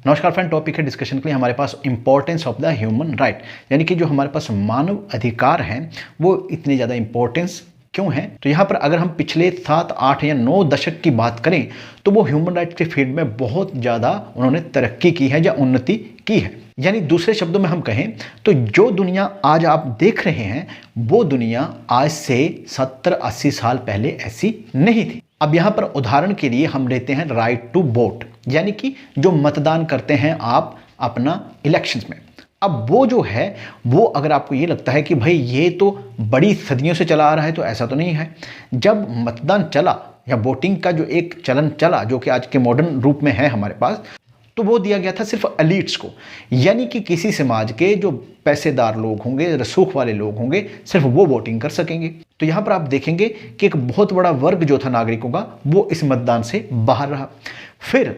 नमस्कार friend, topic है discussion के लिए हमारे पास importance of the human right, यानी कि जो हमारे पास मानव अधिकार हैं वो इतने ज़्यादा इंपॉर्टेंस क्यों है। तो यहाँ पर अगर हम पिछले 7, 8 या 9 दशक की बात करें तो वो ह्यूमन राइट्स के फील्ड में बहुत ज़्यादा उन्होंने तरक्की की है या उन्नति की है। यानी दूसरे शब्दों में हम कहें तो जो दुनिया आज आप देख रहे हैं वो दुनिया आज से 70-80 साल पहले ऐसी नहीं थी। अब यहाँ पर उदाहरण के लिए हम लेते हैं राइट टू वोट, यानी कि जो मतदान करते हैं आप अपना इलेक्शंस में। अब वो जो है वो अगर आपको ये लगता है कि भाई ये तो बड़ी सदियों से चला आ रहा है, तो ऐसा तो नहीं है। जब मतदान चला या वोटिंग का जो एक चलन चला जो कि आज के मॉडर्न रूप में है हमारे पास, तो वो दिया गया था सिर्फ एलिट्स को, यानी कि किसी समाज के जो पैसेदार लोग होंगे, रसूख वाले लोग होंगे, सिर्फ वो वोटिंग कर सकेंगे। तो यहाँ पर आप देखेंगे कि एक बहुत बड़ा वर्ग जो था नागरिकों का वो इस मतदान से बाहर रहा। फिर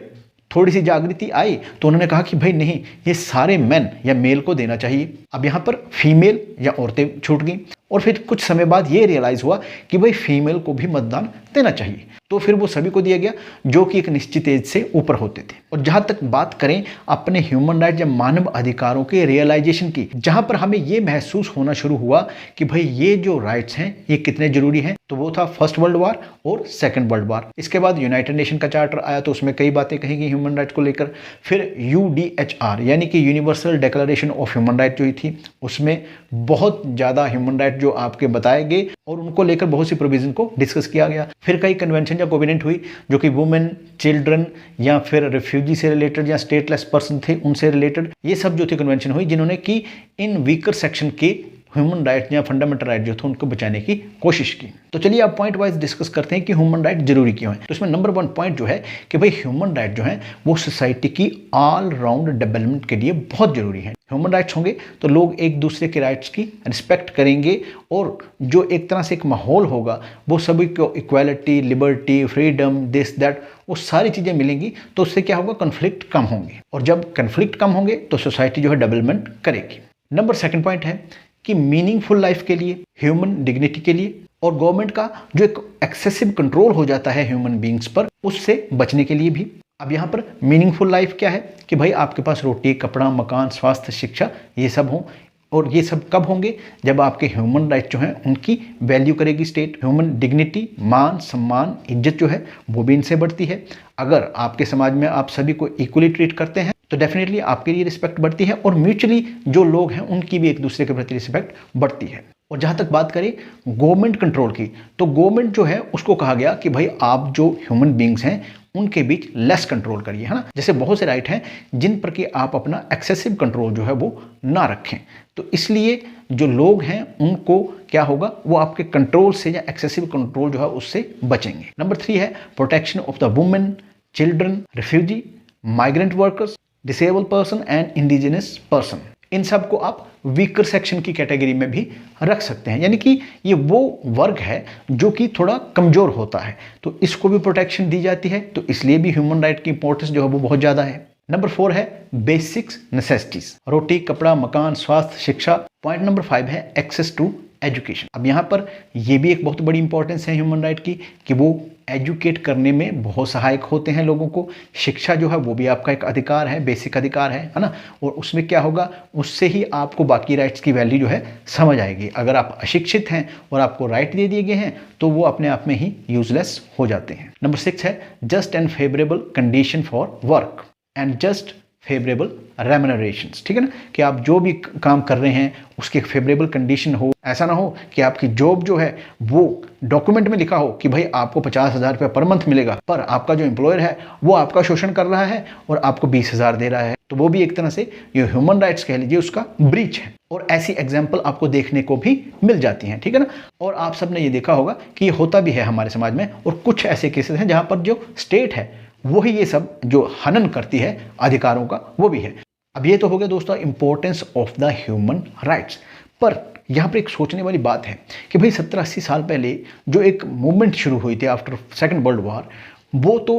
थोड़ी सी जागृति आई तो उन्होंने कहा कि भाई नहीं, ये सारे मेन या मेल को देना चाहिए। अब यहाँ पर फीमेल या औरतें छूट गई और फिर कुछ समय बाद ये रियलाइज हुआ कि भाई फीमेल को भी मतदान देना चाहिए, तो फिर वो सभी को दिया गया जो कि एक निश्चित एज से ऊपर होते थे। और जहां तक बात करें अपने ह्यूमन राइट या मानव अधिकारों के रियलाइजेशन की, जहां पर हमें ये महसूस होना शुरू हुआ कि भाई ये जो राइट्स हैं ये कितने जरूरी हैं, तो वो था फर्स्ट वर्ल्ड वॉर और सेकेंड वर्ल्ड वॉर। इसके बाद यूनाइटेड नेशन का चार्टर आया तो उसमें कई बातें कही गई ह्यूमन राइट को लेकर। फिर UDHR यानी कि universal declaration of human right जो थी उसमें बहुत ज़्यादा ह्यूमन राइट जो आपके बताए गए और उनको लेकर बहुत सी प्रोविजन को डिस्कस किया गया। फिर कई कन्वेंशन या कोवेनेंट हुई जो कि वुमेन, चिल्ड्रन या फिर रिफ्यूजी से रिलेटेड या स्टेटलेस पर्सन थे उनसे रिलेटेड, ये सब जो थी कन्वेंशन हुई जिन्होंने कि इन वीकर सेक्शन के ह्यूमन राइट या फंडामेंटल राइट जो थे उनको बचाने की कोशिश की। तो चलिए अब पॉइंट वाइज डिस्कस करते हैं कि ह्यूमन राइट जरूरी क्यों है। तो इसमें नंबर 1 पॉइंट जो है कि भाई ह्यूमन राइट जो है वो सोसाइटी की ऑल राउंड डेवलपमेंट के लिए बहुत जरूरी है। ह्यूमन राइट्स होंगे तो लोग एक दूसरे के राइट्स की रिस्पेक्ट करेंगे और जो एक तरह से एक माहौल होगा वो सभी को equality, liberty, freedom, this that वो सारी चीज़ें मिलेंगी, तो उससे क्या होगा, कन्फ्लिक्ट कम होंगे। और जब कन्फ्लिक्ट कम होंगे तो सोसाइटी जो है डेवलपमेंट करेगी। नंबर 2 पॉइंट है कि मीनिंगफुल लाइफ के लिए, ह्यूमन डिग्निटी के लिए और गवर्नमेंट का जो एक एक्सेसिव कंट्रोल हो जाता है ह्यूमन बींग्स पर, उससे बचने के लिए भी। अब यहाँ पर मीनिंगफुल लाइफ क्या है कि भाई आपके पास रोटी, कपड़ा, मकान, स्वास्थ्य, शिक्षा ये सब हो। और ये सब कब होंगे, जब आपके ह्यूमन राइट जो हैं उनकी वैल्यू करेगी स्टेट। ह्यूमन डिग्निटी, मान, सम्मान, इज्जत जो है वो भी इनसे बढ़ती है। अगर आपके समाज में आप सभी को इक्वली ट्रीट करते हैं तो डेफिनेटली आपके लिए रिस्पेक्ट बढ़ती है और म्यूचुअली जो लोग हैं उनकी भी एक दूसरे के प्रति रिस्पेक्ट बढ़ती है। और जहाँ तक बात करें गवर्नमेंट कंट्रोल की, तो गवर्नमेंट जो है उसको कहा गया कि भाई आप जो ह्यूमन बींग्स हैं उनके बीच लेस कंट्रोल करिए, है ना। जैसे बहुत से राइट हैं जिन पर कि आप अपना एक्सेसिव कंट्रोल जो है वो ना रखें, तो इसलिए जो लोग हैं उनको क्या होगा, वो आपके कंट्रोल से या एक्सेसिव कंट्रोल जो है उससे बचेंगे। नंबर 3 है protection of the women, children, refugee, migrant workers, disable person and indigenous person. इन सब को आप वीकर सेक्शन की कैटेगरी में भी रख सकते हैं, यानी कि ये वो वर्ग है जो कि थोड़ा कमजोर होता है, तो इसको भी प्रोटेक्शन दी जाती है। तो इसलिए भी ह्यूमन राइट की इंपॉर्टेंस जो है वो बहुत ज़्यादा है। नंबर 4 है बेसिक्स नेसेसिटीज, रोटी, कपड़ा, मकान, स्वास्थ्य, शिक्षा। पॉइंट नंबर 5 है एक्सेस टू एजुकेशन। अब यहाँ पर ये भी एक बहुत बड़ी इंपॉर्टेंस है ह्यूमन राइट की कि वो एजुकेट करने में बहुत सहायक होते हैं लोगों को। शिक्षा जो है वो भी आपका एक अधिकार है, बेसिक अधिकार है ना। और उसमें क्या होगा, उससे ही आपको बाकी राइट्स की वैल्यू जो है समझ आएगी। अगर आप अशिक्षित हैं और आपको राइट दे दिए गए हैं तो वो अपने आप में ही यूजलेस हो जाते हैं। नंबर 6 है just and favourable condition for work and just favourable remunerations. ठीक है ना, कि आप जो भी काम कर रहे हैं उसकी एक फेवरेबल कंडीशन हो। ऐसा ना हो कि आपकी जॉब जो है वो डॉक्यूमेंट में लिखा हो कि भाई आपको 50,000 रुपये पर मंथ मिलेगा, पर आपका जो एम्प्लॉयर है वो आपका शोषण कर रहा है और आपको 20,000 दे रहा है, तो वो भी एक तरह से ये ह्यूमन राइट्स कह लीजिए उसका ब्रीच है। और ऐसी एग्जाम्पल आपको देखने को भी मिल जाती हैं, ठीक है ना। और आप सबने ये देखा होगा कि ये होता भी है हमारे समाज में, और कुछ ऐसे केसेस हैं जहाँ पर जो स्टेट है वही ये सब जो हनन करती है अधिकारों का, वो भी है। अब ये तो हो गया दोस्तों importance of the human rights. पर यहाँ पर एक सोचने वाली बात है कि भाई 70-80 साल पहले जो एक मूवमेंट शुरू हुई थी आफ्टर सेकेंड वर्ल्ड वॉर, वो तो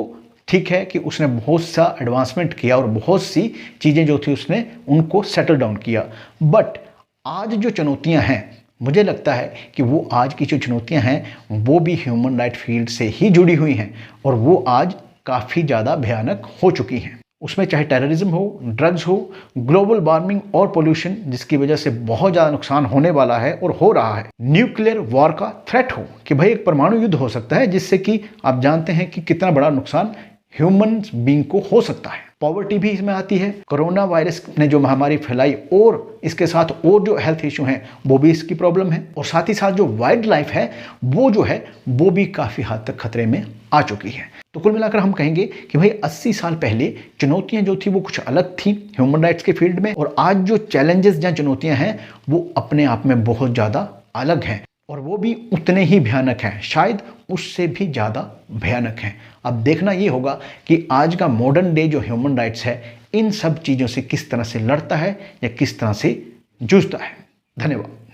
ठीक है कि उसने बहुत सा एडवांसमेंट किया और बहुत सी चीज़ें जो थी उसने उनको सेटल डाउन किया। बट आज जो चुनौतियाँ हैं, मुझे लगता है कि वो आज की जो चुनौतियाँ हैं वो भी ह्यूमन राइट फील्ड से ही जुड़ी हुई हैं और वो आज काफ़ी ज़्यादा भयानक हो चुकी हैं। उसमें चाहे टेररिज्म हो, ड्रग्स हो, ग्लोबल वार्मिंग और पोल्यूशन जिसकी वजह से बहुत ज़्यादा नुकसान होने वाला है और हो रहा है, न्यूक्लियर वॉर का थ्रेट हो कि भाई एक परमाणु युद्ध हो सकता है जिससे कि आप जानते हैं कि कितना बड़ा नुकसान ह्यूमन बीइंग को हो सकता है। पॉवर्टी भी इसमें आती है, कोरोना वायरस ने जो महामारी फैलाई और इसके साथ और जो हेल्थ इशू हैं वो भी इसकी प्रॉब्लम है, और साथ ही साथ जो वाइल्ड लाइफ है वो जो है वो भी काफ़ी हद तक खतरे में आ चुकी है। तो कुल मिलाकर हम कहेंगे कि भाई 80 साल पहले चुनौतियां जो थी वो कुछ अलग थी ह्यूमन राइट्स के फील्ड में, और आज जो चैलेंजेस या चुनौतियां हैं वो अपने आप में बहुत ज़्यादा अलग हैं, और वो भी उतने ही भयानक हैं, शायद उससे भी ज़्यादा भयानक हैं। अब देखना ये होगा कि आज का मॉडर्न डे जो ह्यूमन राइट्स है इन सब चीज़ों से किस तरह से लड़ता है या किस तरह से जूझता है। धन्यवाद।